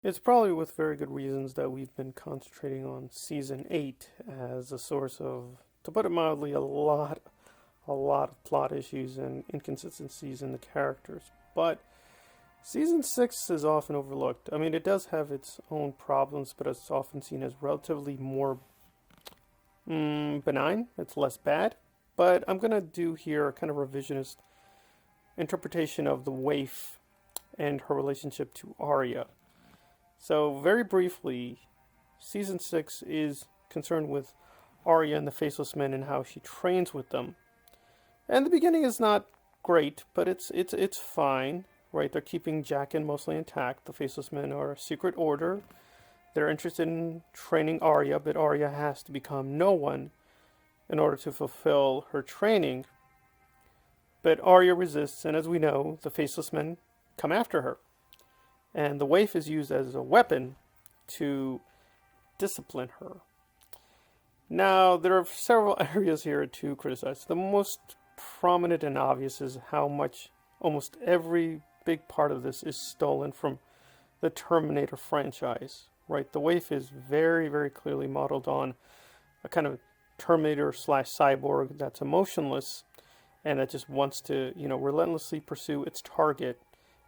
It's probably with very good reasons that we've been concentrating on season 8 as a source of, to put it mildly, a lot of plot issues and inconsistencies in the characters. But season 6 is often overlooked. I mean, it does have its own problems, but it's often seen as relatively more benign. It's less bad. But I'm going to do here a kind of revisionist interpretation of the Waif and her relationship to Arya. So, very briefly, season 6 is concerned with Arya and the Faceless Men and how she trains with them. And the beginning is not great, but it's fine, right? They're keeping Jaqen mostly intact. The Faceless Men are a secret order. They're interested in training Arya, but Arya has to become no one in order to fulfill her training. But Arya resists, and as we know, the Faceless Men come after her. And the waif is used as a weapon to discipline her. Now, there are several areas here to criticize. The most prominent and obvious is how much almost every big part of this is stolen from the Terminator franchise, right? The waif is very, very clearly modeled on a kind of Terminator slash cyborg that's emotionless and that just wants to, relentlessly pursue its target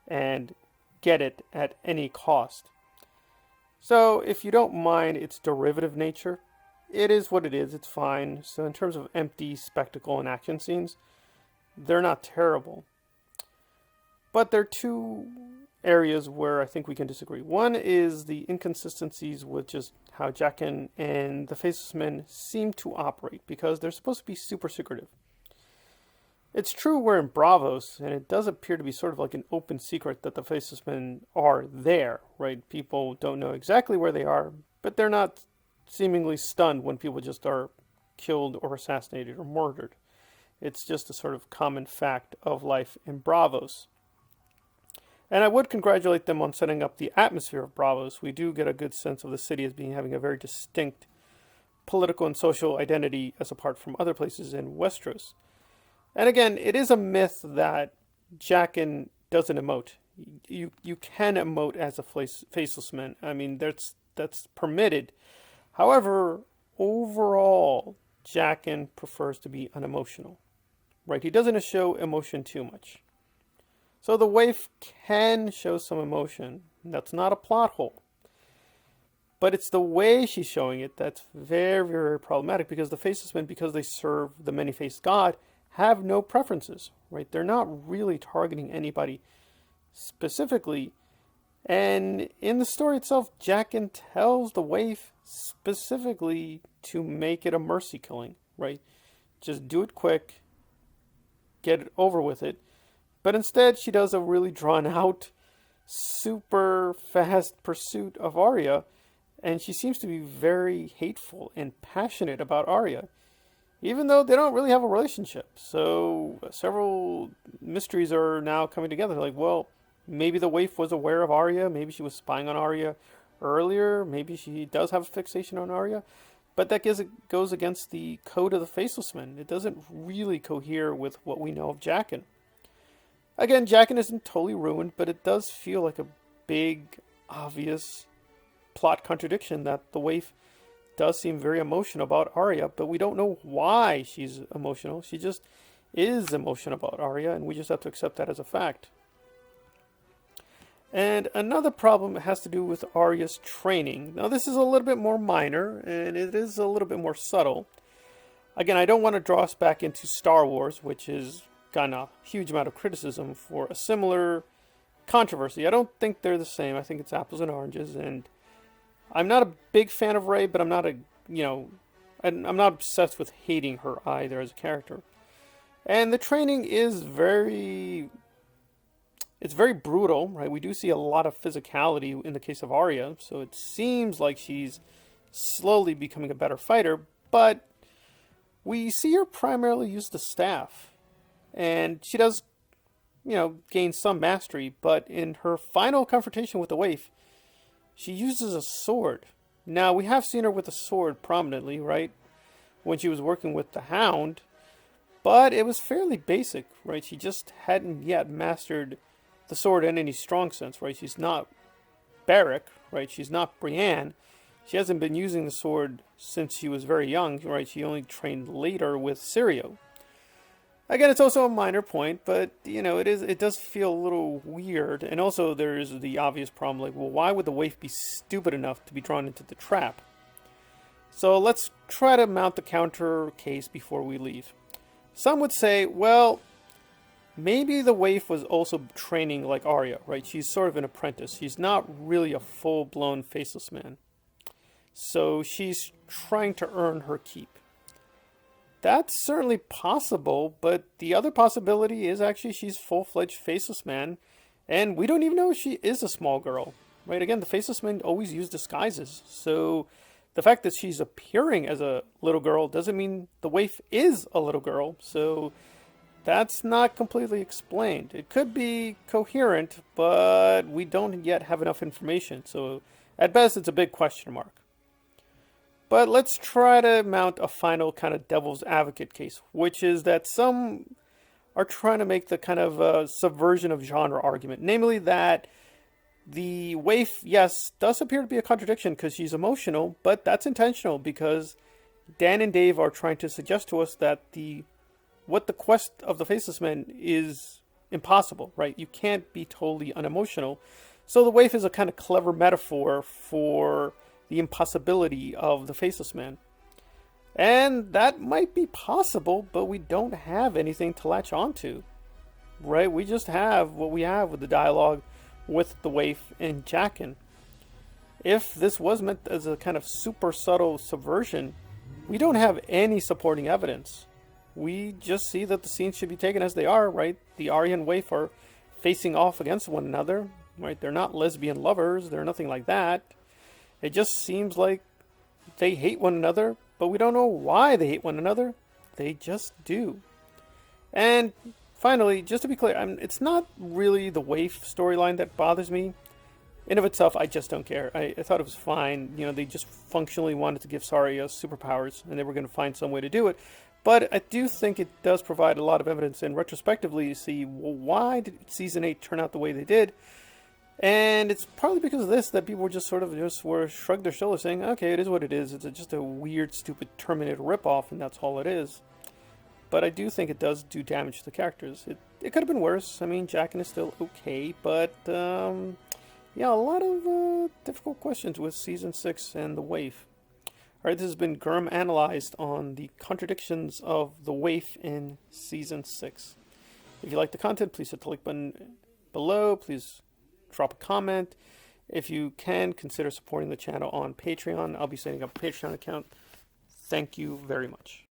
and get it at any cost. So, if you don't mind its derivative nature, it is what it is, it's fine. So, in terms of empty spectacle and action scenes, they're not terrible. But there are two areas where I think we can disagree. One is the inconsistencies with just how Jaqen and the Faceless Men seem to operate, because they're supposed to be super secretive. It's true we're in Bravos, and it does appear to be sort of like an open secret that the Faceless Men are there, right? People don't know exactly where they are, but they're not seemingly stunned when people just are killed or assassinated or murdered. It's just a sort of common fact of life in Bravos. And I would congratulate them on setting up the atmosphere of Bravos. We do get a good sense of the city as having a very distinct political and social identity as apart from other places in Westeros. And again, it is a myth that Jaqen doesn't emote. You can emote as a faceless man. I mean, that's permitted. However, overall, Jaqen prefers to be unemotional. Right? He doesn't show emotion too much. So the waif can show some emotion. That's not a plot hole. But it's the way she's showing it that's very, very problematic, because the faceless men, because they serve the many-faced god, have no preferences, right? They're not really targeting anybody specifically. And in the story itself, Jaqen tells the waif specifically to make it a mercy killing, right? Just do it quick, get it over with it. But instead, she does a really drawn out, super fast pursuit of Arya, and she seems to be very hateful and passionate about Arya, even though they don't really have a relationship. So several mysteries are now coming together. Like, well, maybe the waif was aware of Arya. Maybe she was spying on Arya earlier. Maybe she does have a fixation on Arya. But that goes against the code of the Faceless Men. It doesn't really cohere with what we know of Jaqen. Again, Jaqen isn't totally ruined, but it does feel like a big, obvious plot contradiction that the waif does seem very emotional about Arya, but we don't know why she's emotional. She just is emotional about Arya, and we just have to accept that as a fact. And another problem has to do with Arya's training. Now, this is a little bit more minor, and it is a little bit more subtle. Again, I don't want to draw us back into Star Wars, which has gotten a huge amount of criticism for a similar controversy. I don't think they're the same. I think it's apples and oranges, and I'm not a big fan of Rey, but I'm not I'm not obsessed with hating her either as a character. And the training is it's very brutal, right? We do see a lot of physicality in the case of Arya, so it seems like she's slowly becoming a better fighter, but we see her primarily use the staff. And she does, gain some mastery, but in her final confrontation with the waif, she uses a sword. Now, we have seen her with a sword prominently, right? When she was working with the Hound, but it was fairly basic, right? She just hadn't yet mastered the sword in any strong sense, right? She's not Barrack, right? She's not Brienne. She hasn't been using the sword since she was very young, right? She only trained later with Syrio. Again, it's also a minor point, but it does feel a little weird. And also there's the obvious problem, like, well, why would the waif be stupid enough to be drawn into the trap? So let's try to mount the counter case before we leave. Some would say, well, maybe the waif was also training like Arya, right? She's sort of an apprentice. She's not really a full-blown Faceless Man. So she's trying to earn her keep. That's certainly possible, but the other possibility is actually she's full-fledged Faceless Man, and we don't even know if she is a small girl, right? Again, the Faceless Men always use disguises, so the fact that she's appearing as a little girl doesn't mean the waif is a little girl, so that's not completely explained. It could be coherent, but we don't yet have enough information, so at best it's a big question mark. But let's try to mount a final kind of devil's advocate case, which is that some are trying to make the kind of subversion of genre argument. Namely that the waif, yes, does appear to be a contradiction because she's emotional, but that's intentional because Dan and Dave are trying to suggest to us that what the quest of the Faceless Men is impossible, right? You can't be totally unemotional. So the waif is a kind of clever metaphor for the impossibility of the Faceless Man. And that might be possible, but we don't have anything to latch onto, right? We just have what we have with the dialogue with the waif and Jaqen. If this was meant as a kind of super subtle subversion, we don't have any supporting evidence. We just see that the scenes should be taken as they are, right? The Arya and waif are facing off against one another, right? They're not lesbian lovers, they're nothing like that. It just seems like they hate one another, but we don't know why they hate one another. They just do. And finally, just to be clear, it's not really the waif storyline that bothers me. In of itself, I just don't care. I thought it was fine. They just functionally wanted to give Arya superpowers, and they were going to find some way to do it. But I do think it does provide a lot of evidence, and retrospectively, you see, well, why did Season 8 turn out the way they did? And it's probably because of this that people were just shrugged their shoulders saying, okay, it is what it is. It's just a weird, stupid Terminator ripoff, and that's all it is. But I do think it does do damage to the characters. It could have been worse. I mean, Jaqen is still okay, but yeah, a lot of difficult questions with Season 6 and the waif. Alright, this has been GRRM Analyzed on the contradictions of the waif in Season 6. If you like the content, please hit the like button below. Please drop a comment. If you can, consider supporting the channel on Patreon. I'll be setting up a Patreon account. Thank you very much.